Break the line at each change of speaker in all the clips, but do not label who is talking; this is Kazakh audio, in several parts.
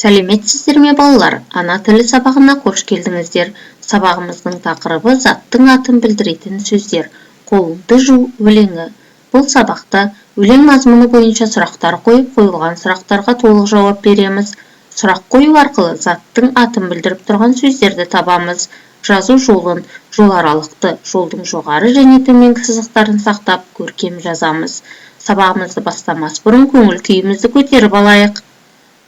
Сәлеметсіздер ме балалар? Ана тілі сабағына қош келдіңіздер. Сабағымыздың тақырыбы заттың атын білдіретін сөздер. Қолыңды жу өлеңі. Бұл сабақта өлең мазмұны бойынша сұрақтар қойып, қойылған сұрақтарға толық жауап береміз. Сұрақ қою арқылы заттың атын білдіріп тұрған сөздерді табамыз. Жазу жолын, жол аралықты, жолдың жоғары және төменгі сызықтарын сақтап, көркем жазамыз. Сабағымызды бастамас бұрын көңіл күйімізді көтеріп алайық.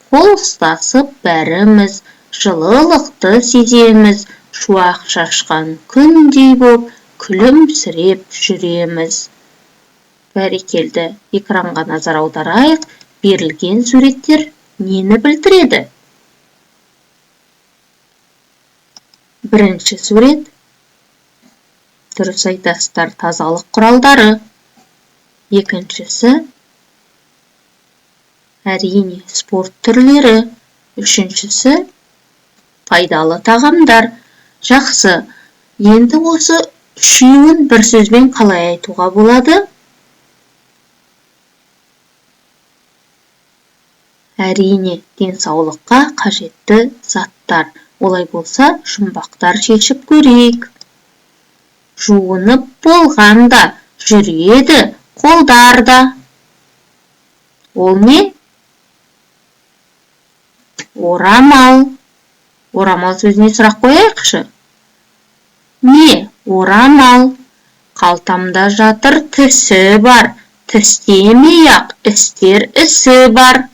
Қол ұстасып бәріміз, жылылықты сеземіз, шуақ шашқан күндей боп, күлімсіреп жүреміз. Бәрекелді, экранға назар аударайық, берілген суреттер нені білдіреді? Бірінші сурет. Дұрыс айтасыздар, тазалық құралдары. Екіншісі. Әрине, спорт түрлері. Үшіншісі, пайдалы тағамдар. Жақсы, енді осы үшеуін бір сөзбен қалай айтуға болады? Әрине, денсаулыққа қажетті заттар. Олай болса, жұмбақтар шешіп көрейік. Жуынып болғанда жүреді қолдарда. Ол не? Орамал. Орамал сөзіне сұрақ қояйықшы. Не? Орамал. Қалтамда жатыр тісі бар. Тістемей-ақ істер ісі бар.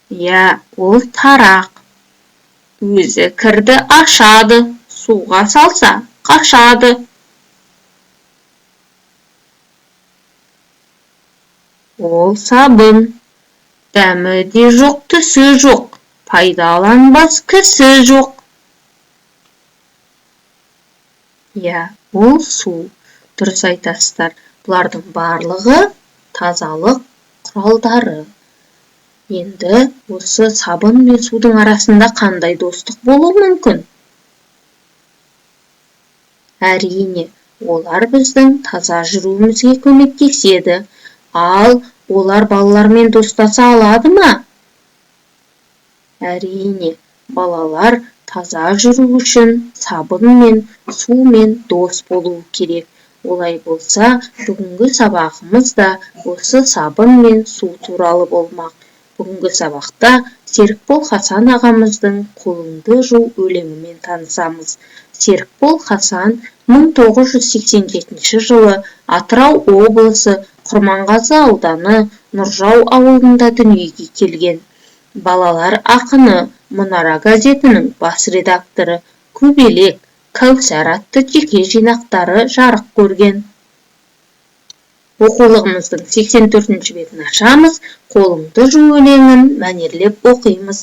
Я, ол тарақ. Өзі кірді ашады. Суға салса қашады. Ол сабын. Дәмі де жоқ, түсі жоқ. Пайдаланбас кісі жоқ. Я, ол су. Дұрыс айтасыздар. Бұлардың барлығы тазалық құралдары. Енді осы сабын мен судың арасында қандай достық болуы мүмкін? Әрине, олар біздің таза жүруімізге көмектеседі. Ал олар балалармен достаса алады ма? Әрине, балалар таза жүру үшін сабынмен, сумен дос болуы керек. Олай болса, бүгінгі сабағымыз да осы сабын мен су туралы болмақ. Бүгінгі сабақта Серікбол Хасан ағамыздың қолыңды жу өлеңімен танысамыз. Серікбол Хасан 1987 жылы Атырау облысы Құрманғазы ауданы Нұржау ауылында дүниеге келген. Балалар ақыны Мұнара газетінің бас редакторы, Көбелек, Кәусар атты жеке жинақтары жарық көрген. Оқулығымыздың 84-ші бетін ашамыз, қолыңды жу өлеңін мәнерлеп оқимыз.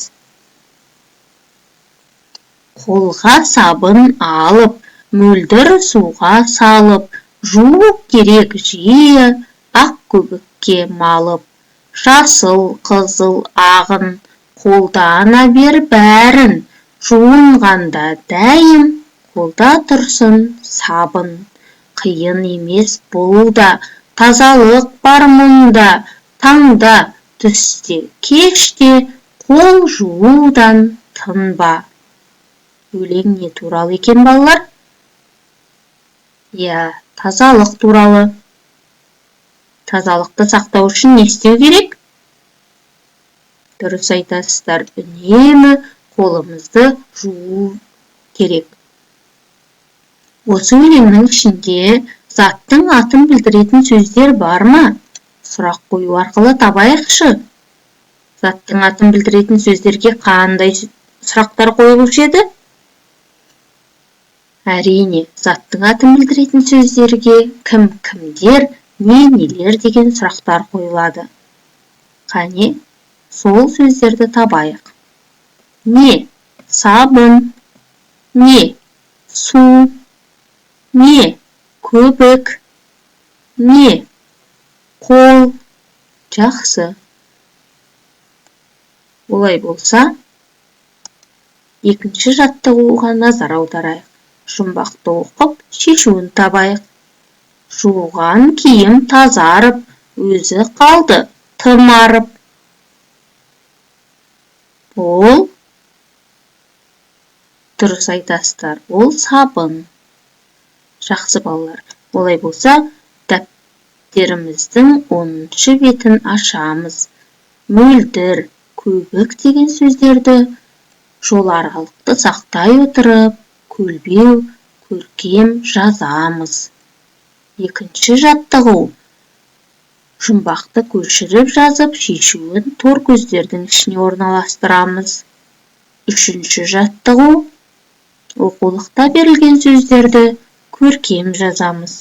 Қолға сабын алып, мөлдір суға салып, жуу керек жиі, ақ көбікке малып. Жасыл, қызыл, ағын, қолдана бер бәрін, жуынғанда дәйім, қолда тұрсын сабын. Қиын емес бұл да, тазалық бар мұнда, таңда, түсте, кеште, қол жуудан тынба. Өлең не туралы екен балалар? Я, тазалық туралы. Тазалықты сақтау үшін не істеу керек? Дұрыс айтасыздар, үнемі қолымызды жуу керек. Осы өлеңнің ішінде заттың атын білдіретін сөздер бар ма? Сұрақ қою арқылы табайықшы. Заттың атын білдіретін сөздерге қандай сұрақтар қойылушы еді? Әрине, заттың атын білдіретін сөздерге кім, кімдер, не, нелер деген сұрақтар қойылады. Қане, сол сөздерді табайық. Не, сабын. Не, су. Не, көбік. Не, қол. Жақсы. Олай болса, екінші жаттығуға назар аударайық. Жұмбақты оқып, шешуін табайық. Жуған киім тазарып, өзі қалды тымарып. Ол дұрыс айтасыздар, ол сабын. Жақсы балалар. Олай болса, дәптеріміздің 10-шы бетін ашамыз. Мөлдір, көбік деген сөздерді жол аралықты сақтай отырып, көлбеу, көркем жазамыз. Екінші жаттығу. Жұмбақты көшіріп жазып, шешуін тор көздердің ішіне орналастырамыз. Үшінші жаттығу. Оқулықта берілген сөздерді көркем жазамыз.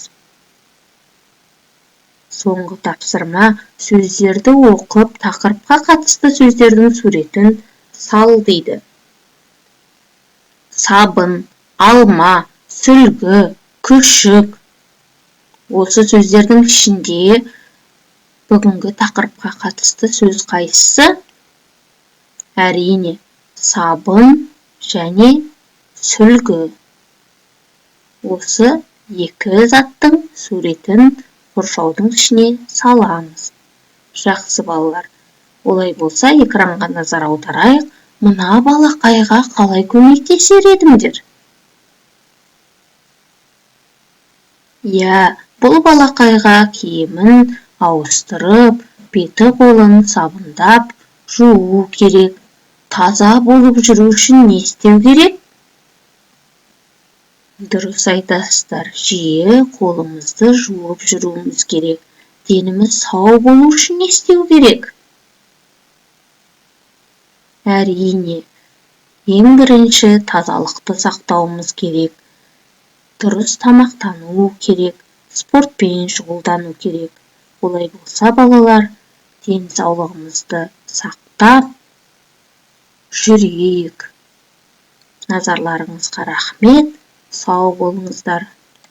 Соңғы тапсырма, сөздерді оқып, тақырыпқа қатысты сөздердің суретін сал дейді. Сабын, алма, сүлгі, күшік. Осы сөздердің ішінде бүгінгі тақырыпқа қатысты сөз қайсысы? Әрине, сабын және сүлгі. Осы екі заттың суретін қоршаудың ішіне саламыз. Жақсы балалар. Олай болса, экранға назар аударайық. Мына балақайға қалай көмектесер едіңдер? Бұл балақайға киімін ауыстырып, беті қолын сабындап, жуу керек. Таза болып жүру үшін не істеу керек? Дұрыс айтасыздар, жиі қолымызды жуып жүруіміз керек. Деніміз сау болу үшін не істеу керек? Әрине, ең бірінші тазалықты сақтауымыз керек. Дұрыс тамақтану керек, спортпен шұғылдану керек. Олай болса, балалар, денсаулығымызды сақтап жүрейік. Назарларыңызға рахмет. Сау болыңыздар.